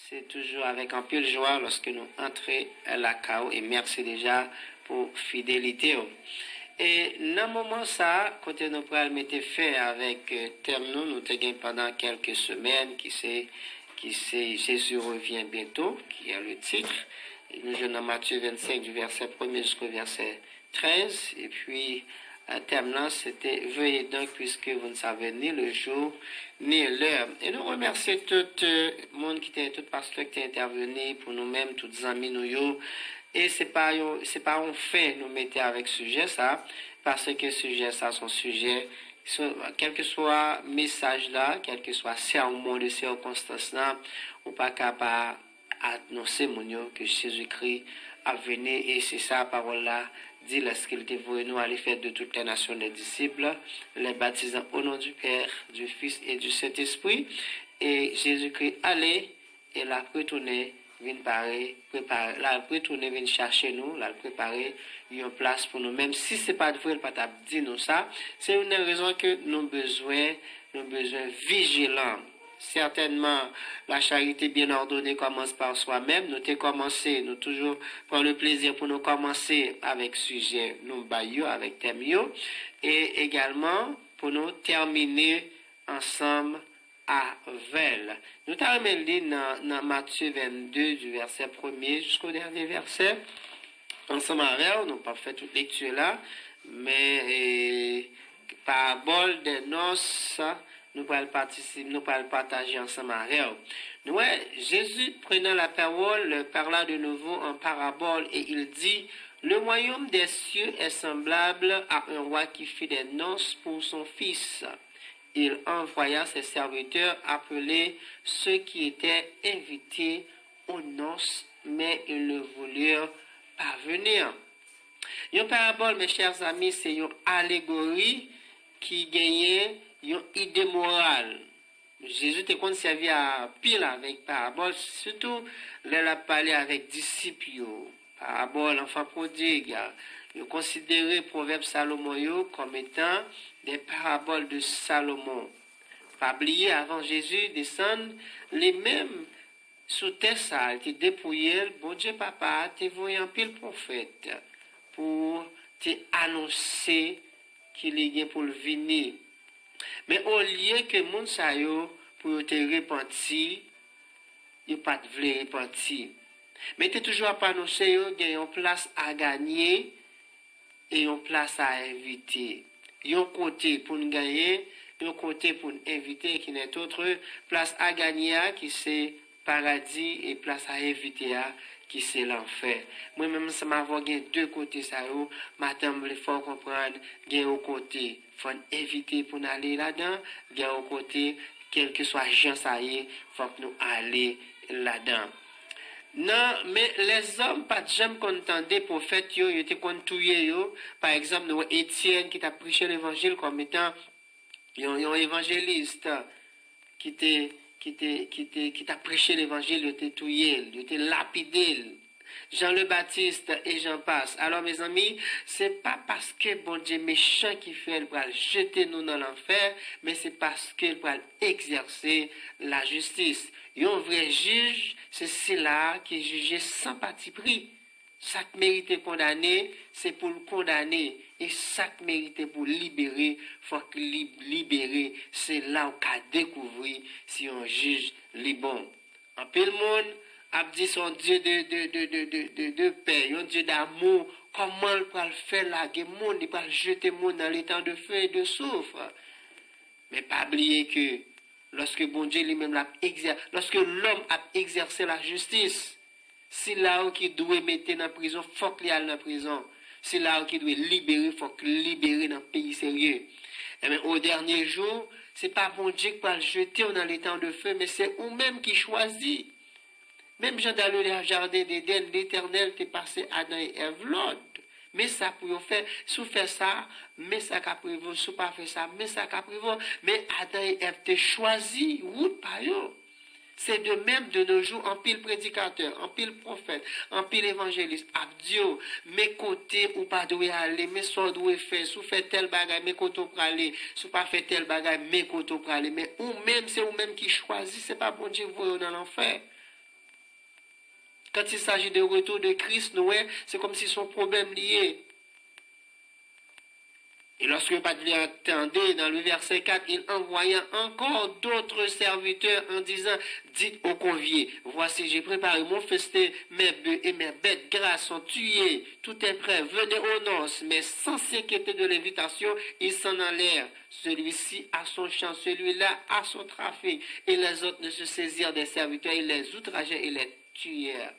C'est toujours avec un peu de joie lorsque nous entrons à la CAO et merci déjà pour fidélité. Et dans le moment ça, quand nous pourrons mettre fin avec Terme nous avons pendant quelques semaines qui c'est Jésus revient bientôt, qui est le titre. Et nous sommes dans Matthieu 25 du verset 1er jusqu'au verset 13. Et puis, à terme là, c'était veuillez donc puisque vous ne savez ni le jour ni l'heure. Et nous remercions tout le monde qui était, tout pasteur qui est intervenu pour nous-mêmes, tous les amis nous. Et c'est pas un fait nous mettez avec sujet ça, parce que sujet ça, son sujet, quel que soit message là, quel que soit sermon de circonstance là, ou pas capable annoncer mon que Jésus-Christ a venu et c'est ça la parole là dit lorsqu'il était voué nous aller faire de toutes les nations des disciples, les baptisant au nom du Père, du Fils et du Saint-Esprit. Et Jésus-Christ allait et l'a retourné, vient préparer, l'a retourné, vient chercher nous, l'a préparer une place pour nous. Même si c'est pas de vrai, le patap dit nous ça, c'est une raison que nous besoin vigilants. Certainement, la charité bien ordonnée commence par soi-même. Nous t'ai commencé, nous toujours prendre le plaisir pour nous commencer avec sujet, nous baillons avec thème et également pour nous terminer ensemble avec. Nous t'avons dit dans Matthieu 22 du verset 1er jusqu'au dernier verset. Ensemble avec, nous pas fait toute lecture là, mais parabole des noces, nous pourrons participer, nous pourrons partager ensemble avec. Nous, Jésus prenant la parole, parla de nouveau en parabole et il dit, le royaume des cieux est semblable à un roi qui fit des noces pour son fils. Il envoya ses serviteurs appeler ceux qui étaient invités aux noces, mais ils ne voulurent pas venir. Une parabole, mes chers amis, c'est une allégorie qui gagnait une idée morale. Jésus était servi à pile avec parabole, surtout là a parlé avec disciples. Parabole, enfant prodigue. Il considérait Proverbe Salomon comme étant des paraboles de Salomon. Pas oublier avant Jésus descendre, les mêmes sous terre sale, qui dépouillait, bon Dieu papa, te voyé un pile prophète pour te annoncer qu'il est pour le venir. Mais au lieu que moun sa yo pour te repentir, yo pas de vle repentir. Mais te toujours à annoncer yo gen une place à gagner et une place à inviter. Yon côté pour nous gagner, yon côté pour nous inviter qui n'est autre place à gagner qui c'est paradis et place à inviter qui c'est l'enfer. Moi-même, ça m'a vu deux côtés, ça, madame, il faut comprendre, il y a un côté, faut éviter pour nous aller là-dedans, il y a un côté, quel que soit gens, ça y est, faut que nous aller là-dedans. Non, mais les hommes, pas de jamais contentés, prophètes, ils étaient contouillés, par exemple, nous, Étienne, qui t'a prêché l'évangile comme étant, un évangéliste, qui t'a prêché l'évangile, il était touillé, il était lapidé. Jean le Baptiste et j'en passe. Alors mes amis, c'est pas parce que bon Dieu méchant qui fait le bras jeter nous dans l'enfer, mais c'est parce qu'il va exercer la justice. Un vrai juge, c'est celui-là qui est jugé sans parti pris. Ça qui mérite condamner, c'est pour le condamner. Et ça qui mérite pour libérer, faut que libérer, c'est là où qu'a découvrir si on juge les bons. En peu le monde a dit son Dieu de paix, un Dieu d'amour, comment il peut faire la guerre monde, il peut jeter monde dans les temps de feu et de souffre. Mais pas oublier que lorsque bon Dieu lui-même lorsque l'homme a exercé la justice, c'est là où qui doit mettre dans la prison, faut qu'il aille dans la prison. C'est là où qui doit libérer, faut qu'il libérer dans le pays sérieux. Et bien, au dernier jour, c'est pas bon Dieu qui va le jeter dans les temps de feu, mais c'est vous-même qui choisit. Même Jean dans le jardin d'Éden, l'Éternel t'est passé Adam et Ève l'autre. Mais ça pour faire, sous faire ça, mais ça qu'a prévu, sous pas faire ça, mais ça qu'a prévu, mais Adam et Ève t'ont choisi, route par eux. C'est de même de nos jours, en pile prédicateur, en pile prophète, en pile évangéliste, abdio, mes côtés ou pas doit aller, mais soit doit faire, sous fait tel bagage, mes côtés pour aller, sous pas fait tel bagage, mes côtés pour aller, mais ou même, c'est ou même qui choisit, c'est pas bon Dieu vous dans l'enfer. Quand il s'agit de retour de Christ, c'est comme si son problème lié. Et lorsque le Père attendait, dans le verset 4, il envoya encore d'autres serviteurs en disant, dites aux conviés, voici j'ai préparé mon festin, mes bœufs et mes bêtes grasses sont tués, tout est prêt, venez aux noces. Mais sans s'inquiéter de l'invitation, ils s'en allèrent. Celui-ci a son champ, celui-là a son trafic. Et les autres ne se saisirent des serviteurs, ils les outrageaient et les tuèrent.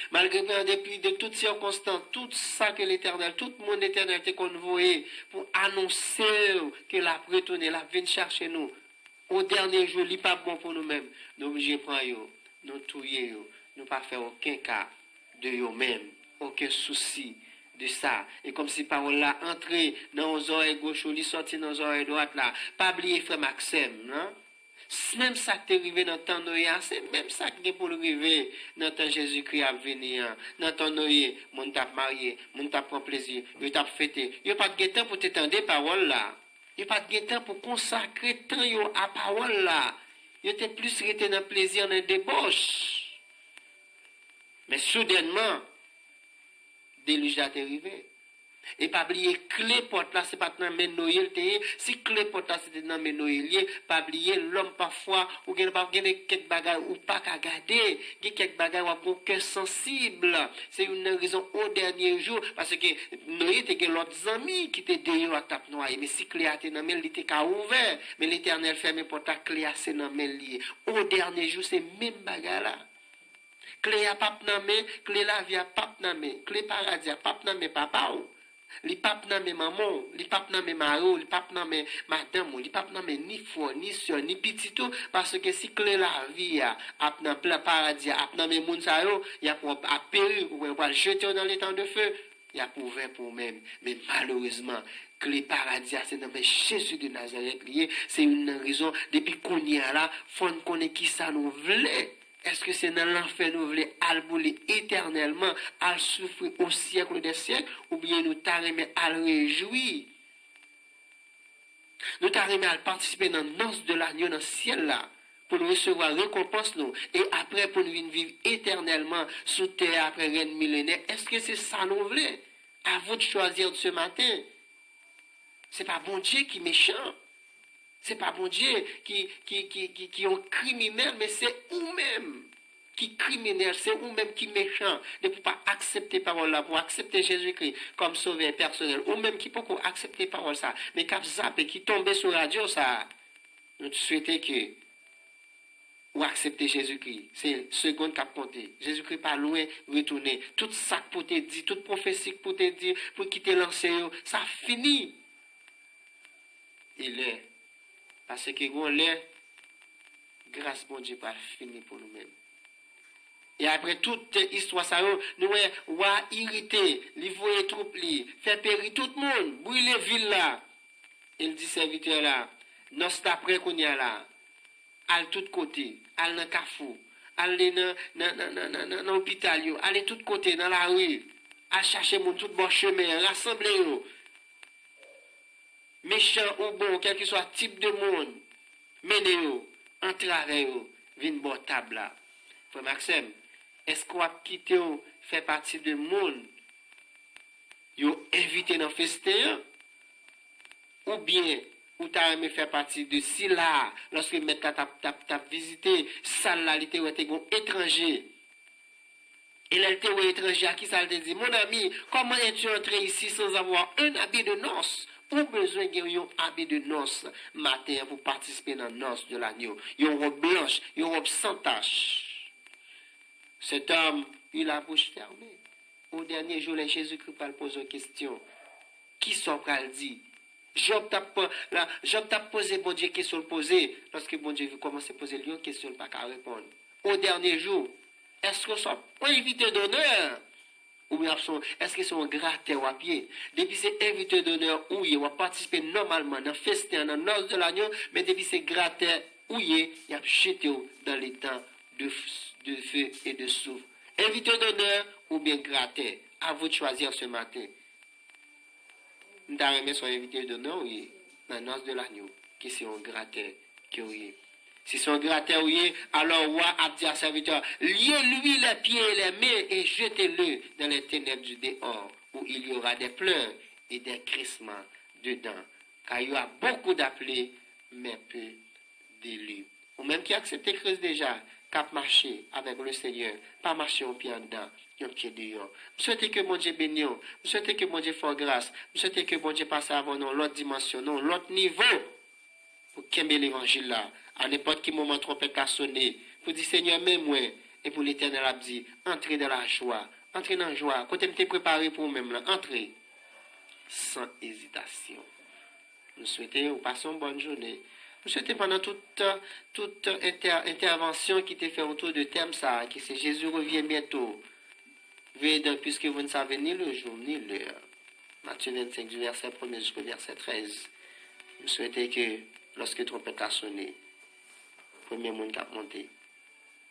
Malgré en dépit de toutes circonstances, tout ça que l'Éternel, tout le monde éternel était convoyé pour annoncer que la retourner, la vient chercher nous. Au dernier jour, il n'est pas bon pour nous-mêmes. Nous obligés de prendre, nous touiller, nous pas faire aucun cas de nous-mêmes, aucun souci de ça. Et comme si parole là entrer dans nos oreilles gauche ou sorti dans nos oreilles droite là. Pas oublier frère Maxime, non? Même ça qui est arrivé dans le temps Noé, c'est même ça qui est pour le arriver dans le temps Jésus-Christ à venir. Dans le temps Noé, mon t'a marié, mon t'a pris plaisir, il t'a fêté. Il n'y a pas de temps pour t'étendre des paroles là. Il n'y a pas de temps pour consacrer temps à parole là. Il était plus resté dans le plaisir, dans le débauche. Mais soudainement, déluge est arrivé. Et pas oublier clé porte là, c'est pas dans men Noël si clé porte là c'était dans men Noël, pas oublier l'homme parfois ou gen pas gen quelques bagages ou pas qu'à garder, gen quelques bagages ou pour cœur sensible. C'est une raison au dernier jour parce que Noël était gen l'autre amis qui était dehors à tape noyer, mais si clé a été dans men il était ka ouvert, mais l'Éternel ferme porte la clé a c'est dans men lié. Au dernier jour c'est même bagarre là. Clé a pas nan men, clé la vie a pas nan men, clé paradis a pas nan men papa ou. Li pap nan men maman, li pap nan men maro, li pap nan men madame, li pap nan men ni frère, ni soeur, ni petito, parce que si clé la vie ap nan plein paradis, ap nan men moun sa yo, y a pour ap périr ou pour le jeter dans les temps de feu, y a pour ouvert pour même. Mais malheureusement, clé paradis c'est dans Jésus de Nazareth lié, c'est une raison depuis qu'on y a là, faut connaître qui ça nous voulait. Est-ce que c'est dans l'enfer nous voulons albouler éternellement, à souffrir au siècle des siècles, ou bien nous t'arrimer à le réjouir? Nous t'arrimer à participer dans l'annonce de l'agneau dans le ciel là, pour nous recevoir récompense nous, et après pour nous vivre éternellement sous terre après règne millénaire. Est-ce que c'est ça nous voulons? À vous de choisir ce matin. C'est pas bon Dieu qui est méchant. C'est pas bon Dieu qui est criminel, mais c'est vous-même qui criminel, c'est vous-même qui méchant. Ne pouvez pas accepter parole là, pour accepter Jésus-Christ comme sauveur personnel. Ou même qui peut accepter parole ça, mais qui zappé, qui tombe sur la radio ça. Nous souhaitons que ou accepter Jésus-Christ. C'est seconde qui a compté. Jésus-Christ pas loin retourner. Tout ça pour te dire, toute prophétie pour te dire, pour quitter l'ancien, ça finit. Il est. Parce que on l'est, grâce bon Dieu pas fini pour nous-mêmes. Et après toute histoire ça, nous va irriter, li voyer troupe li, faire périr tout le monde, brûler ville là. Il dit serviteur là, nos d'après qu'on y a là, à tout côté, à dans Carrefour, aller dans l'hôpital, aller tout côté dans la rue, à chercher mon tout bon chemin, rassembler yo. Méchant ou bon, quel que soit type de monde, menez-vous, en travail, vin bon table là. Frère Maxime, est-ce qu'on va quitter ou faire partie de monde, yo invité dans le festin, ou bien, ou t'as aimé faire partie de si là, lorsque maître t'a visité, salle là, il était étranger. Et là, il était étranger, à qui ça te dit, mon ami, comment es-tu entré ici sans avoir un habit de noces? Ou besoin d'un habit de noces matin pour participer dans la noce de l'agneau. Une robe blanche, une robe sans tache. Cet homme, il a la bouche fermée. Au dernier jour, Jésus-Christ va poser une question. Qui sont pral dit? Job t'a posé, bon Dieu, question le poser. Lorsque bon Dieu commence à poser une question, il n'a pas qu'à répondre. Au dernier jour, est-ce que sont invité d'honneur? Ou bien est-ce que c'est un gratteur à pied? Depuis c'est invité d'honneur où il va participer normalement dans le festin, dans le noce de l'agneau, mais depuis c'est gratteur où il a jeté dans les temps de feu et de souffle. Invité d'honneur ou bien gratteur? À vous de choisir ce matin. Nous avons son invité d'honneur, oui, dans le noce de l'agneau, qui c'est un gratteur qui est. Si son gratteur est, alors roi a dit à serviteur, liez-lui les pieds et les mains et jetez-le dans les ténèbres du dehors, où il y aura des pleurs et des crissements dedans. Car il y a beaucoup d'appelés, mais peu d'élus. Ou même qui accepte Christ déjà, cap marcher avec le Seigneur, pas marcher au pied en dedans, un pied dehors. Je souhaite que mon Dieu bénisse, je souhaite que mon Dieu fasse grâce, je souhaite que mon Dieu passe avant nous l'autre dimension, l'autre niveau, pour qu'il l'évangile là, à n'importe quel moment trompette a sonné, pour dire Seigneur, même moi, et pour l'Éternel a dit, entrez dans la joie, entrez dans la joie, quand tu m'es préparé pour vous-même là, entrez, sans hésitation. Nous souhaitons passer une bonne journée. Nous souhaitons pendant toute intervention qui t'est faite autour de thème ça, qui c'est Jésus revient bientôt. Veillez donc, puisque vous ne savez ni le jour ni l'heure. Matthieu 25 du verset 1 jusqu'au verset 13. Nous souhaitons que lorsque trompette a sonné, premier monde qui a monté,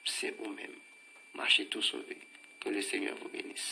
c'est vous-même. Marchez tous sauvés. Que le Seigneur vous bénisse.